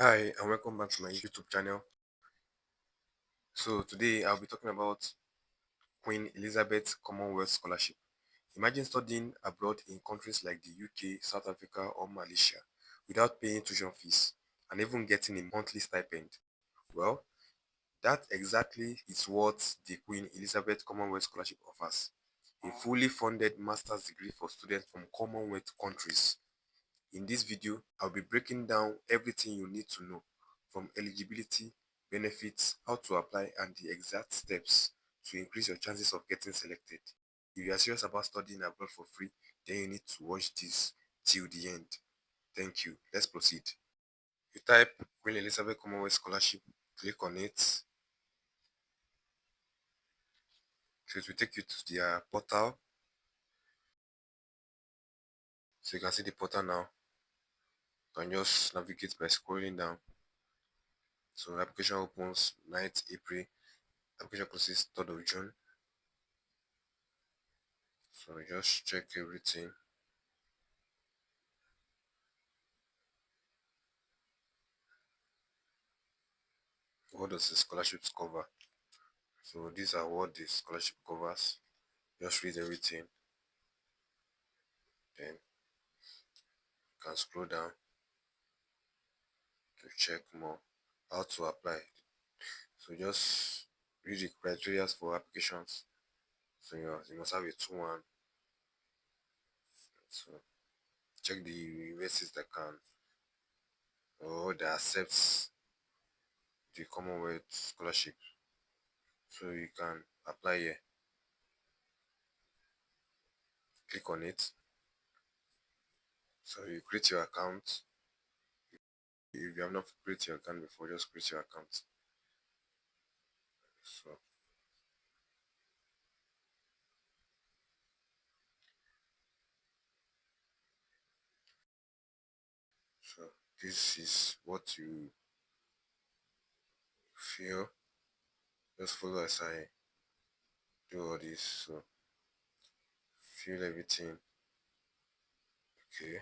Hi, and welcome back to my YouTube channel. So, today I'll be talking about Queen Elizabeth Commonwealth Scholarship. Imagine studying abroad in countries like the UK, South Africa, or Malaysia without paying tuition fees and even getting a monthly stipend. Well, that exactly is what the Queen Elizabeth Commonwealth Scholarship offers. A fully funded master's degree for students from Commonwealth countries. In this video, I'll be breaking down everything you need to know, from eligibility, benefits, how to apply, and the exact steps to increase your chances of getting selected. If you are serious about studying abroad for free, then you need to watch this till the end. Thank you. Let's proceed. You type Queen Elizabeth Commonwealth Scholarship, click on it. So it will take you to their portal. So you can see the portal now. You can just navigate by scrolling down. So application opens 9th April. Application closes 3rd of June. So just check everything. What does the scholarships cover? So these are what the scholarship covers. Just read everything. Then you can scroll down to check more how to apply. So just read the criteria for applications. So you must have a 2-1. So check the universities that can or that accepts the Commonwealth scholarship. So you can apply here. Click on it. So you create your account. If you have not created your account before, just create your account. So, so this is what you feel. Just follow as I do all this. So feel everything. Okay.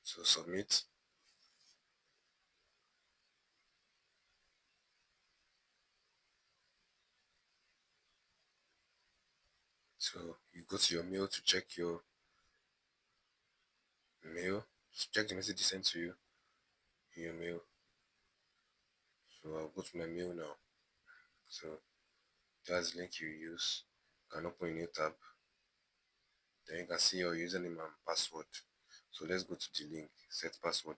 So submit. So you go to your mail to check your mail. Check the message sent to you in your mail. So I'll go to my mail now. So that's the link you use. You can open a new tab. Then you can see your username and password. So let's go to the link. Set password.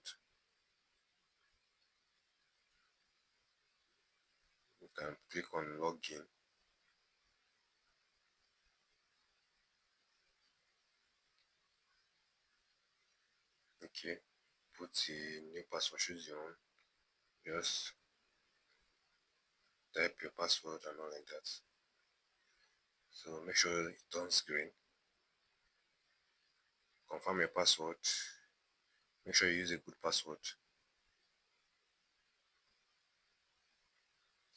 You can click on login. Okay. Put a new password. Choose your own. Just type your password and all like that. So make sure it turns green. Confirm your password. Make sure you use a good password.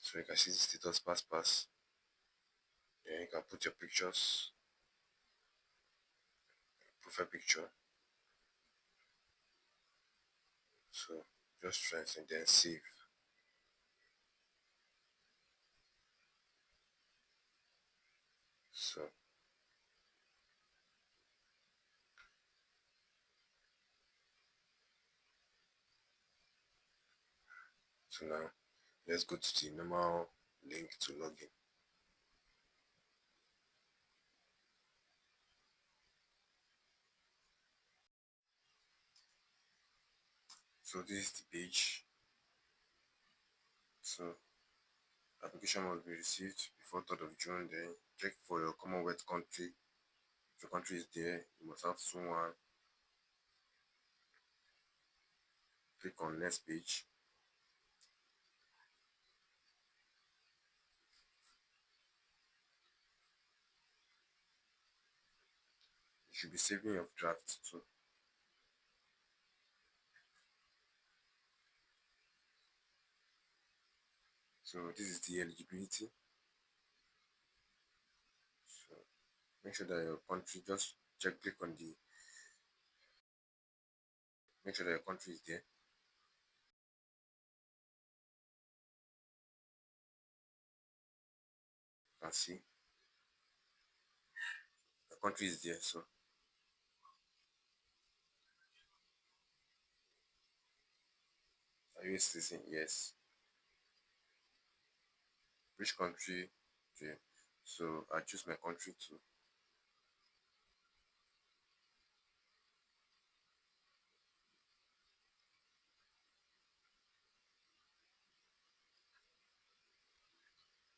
So you can see the status pass. Then you can put your pictures, profile picture. So just friends and then save. So now let's go to the normal link to login. So this is the page. So application must be received before 3rd of June. Then check for your Commonwealth country. If your country is there, you must have someone. Click on next page. You should be saving your draft too. So this is the eligibility. So make sure that your country, just check, click on the, make sure that your country is there. You can see the country is there. So are you a citizen? Yes. Which country? Okay. So I choose my country too.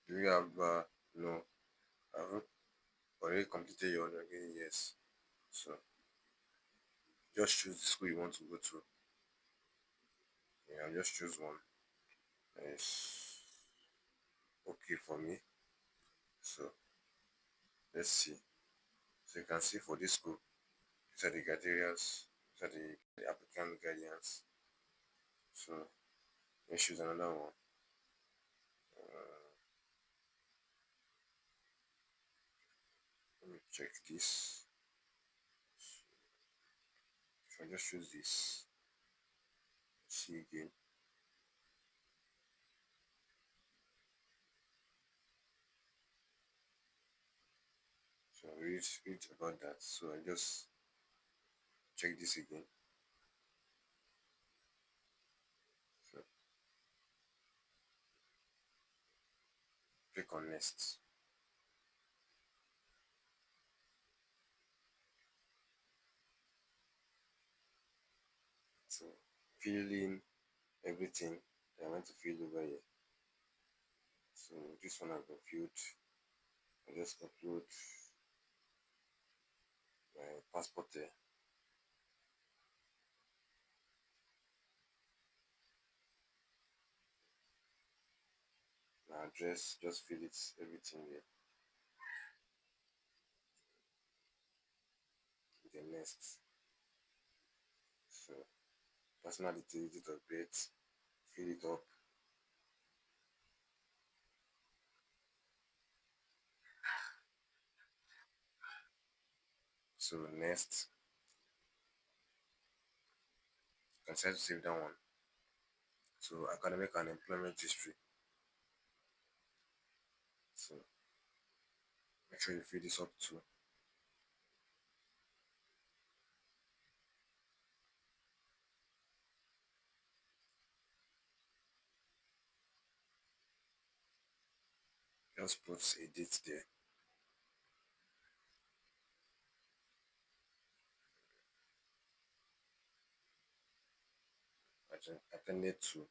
Do you have no? I haven't already completed your again. Yes. So just choose the school you want to go to. Yeah, I'll just choose one. It's okay for me. So let's see. So you can see for this school, these are the criteria, these are the applicant guidance. So let's choose another one. Let me check this. If I just choose this, see again. So I read about that. So I just check this again. So click on next. So fill in everything that I want to fill over here. So this one has been filled. I just upload my passport there. My address, just fill it, everything there. The next. So personal details, date of birth, fill it up. So next, you can try to save that one. So academic and employment history. So make sure you fill this up too. Just put a date there. Attended to.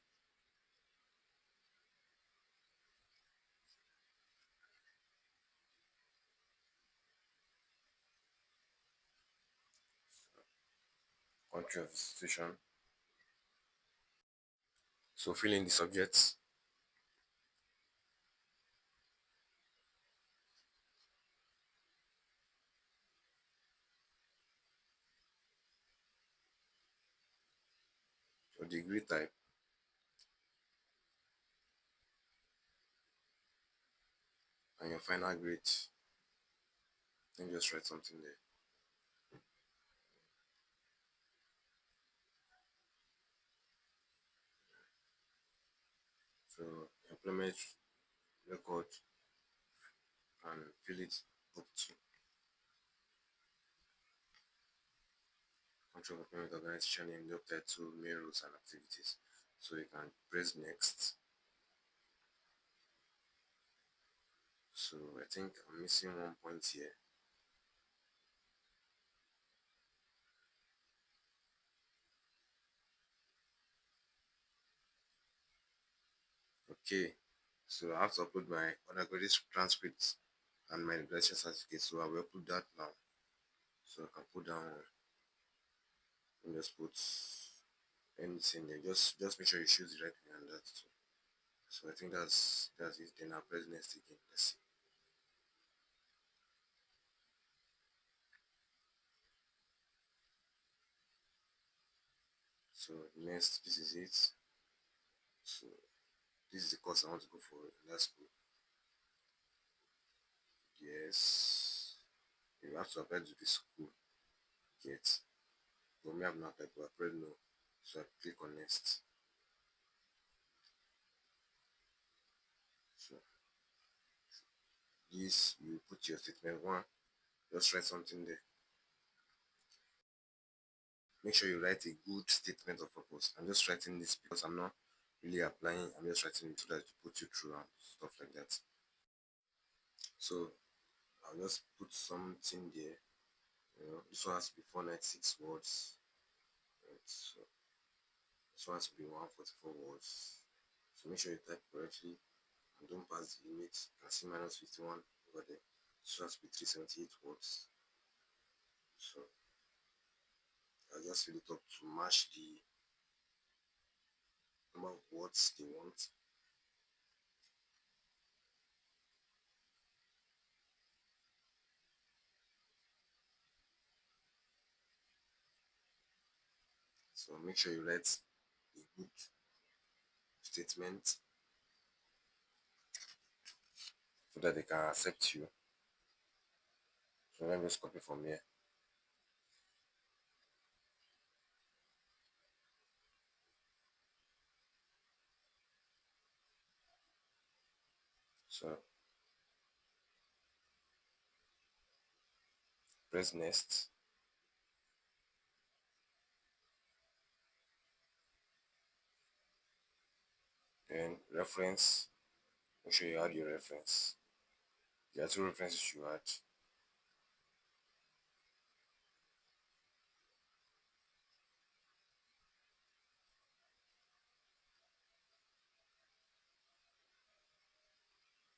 Country of institution. So fill in the subjects. Your degree type and your final grade. Then just write something there. So employment record and fill it up to country of employment organization name, job title, main roles and activities. So you can press next. So I think I'm missing one point here. Okay. So I have to upload my undergraduate transcripts and my graduation certificate. So I will upload that now. So I can put down and just put anything there. Just make sure you choose the right thing and that too. So I think that's it. Then I'll press next again. Let's see. So next, this is it. So this is the course I want to go for in that school. Yes, you have to apply to the school yet. But me, I've not applied, but I already know. So I click on next. So this, you put your statement one, just write something there. Make sure you write a good statement of purpose. I'm just writing this because I'm not really applying. I'm just writing it so that to put you through and stuff like that. So I'll just put something there. This one has to be 496 words. Right, so this one has to be 144 words. So make sure you type correctly and don't pass the limit. You can see minus 51 over there. This one has to be 378 words. So I'll just fill it up to match the number of words they want. So make sure you write a good statement so that they can accept you. So let me just copy from here. So press next. Then reference. Make sure you add your reference. There are two references you add.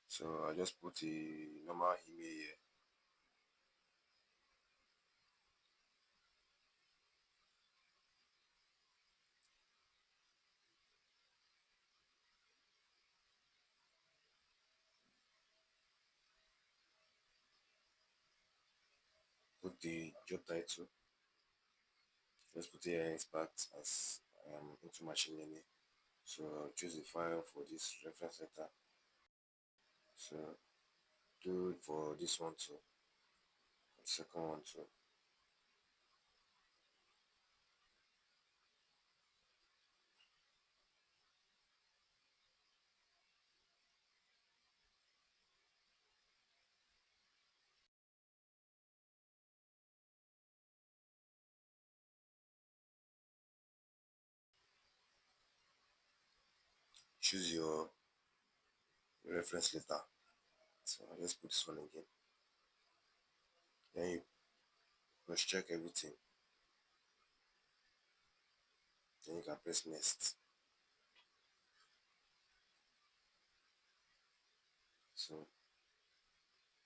So I just put a normal email here. Put the job title. Just put AI expert as I am into machine learning. So I'll choose the file for this reference letter. So do it for this one too. The second one too. Choose your reference letter. So I'll just put this one again. Then you cross check everything. Then you can press next. So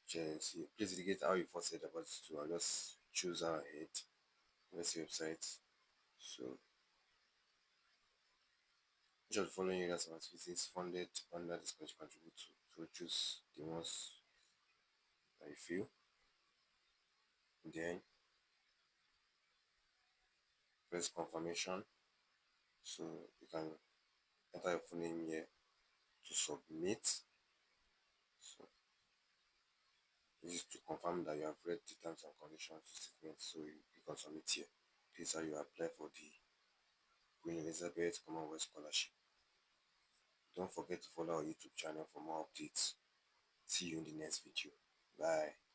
please indicate how you first said about it too. I'll just choose our head. Let's website. So which of the following areas of activity is funded under the scholarship contribute to? So choose the ones that you feel. Then press confirmation. So you can enter your full name here to submit. So this is to confirm that you have read the terms and conditions statement, so you can submit here. This is how you apply for the Queen Elizabeth Commonwealth Scholarship. Don't forget to follow our YouTube channel for more updates. See you in the next video. Bye.